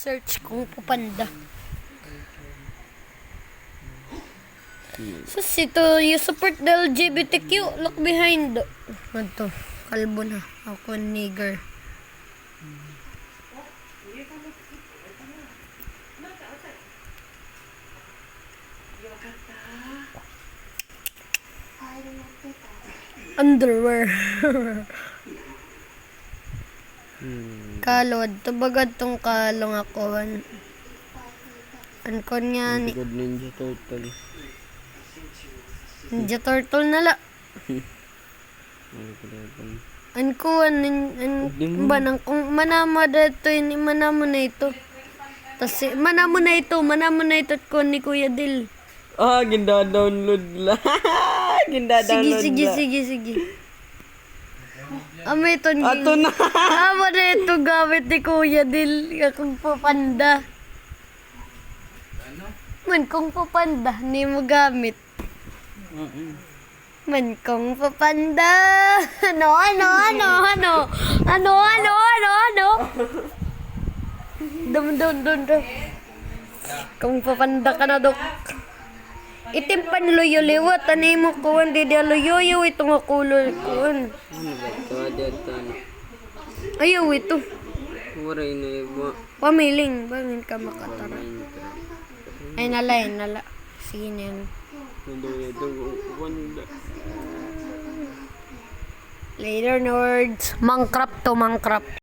Search Kung Fu Panda. Sus, ito, you support the LGBTQ, look behind. Ito, kalbo na. Ako, nigger. Underwear. Kalod, tubagad tong kalong ako. Ankon nga ni Good Ninja Turtle. Ninja Turtle na la. Ankuan ba nang kung manama dito ni manamo na ito. Tas manamo na ito ko ni Kuya Dil. Ah, ginda-download la. Ginda-download Sige. Ame ito Ato na. Amo na ito gamit ni Kuya Dil. Kung Fu Panda. Man, Kung Fu Panda, ni mo gamit. Man, Kung Fu Panda. Ano? Dum. Kung Fu Panda ka na, Dok. Itim panluyo-liwat. Anay mo kuwan, di luyo itong akulol kuwan. Ano ba ito? Adeta na. Ayaw ito. Waray na iba. Pamiling, bangin ka makatara. Ay, nala. Sige na yan. Naduya ito. Wanda. Later, nerds. Mangcraft to Mangcraft.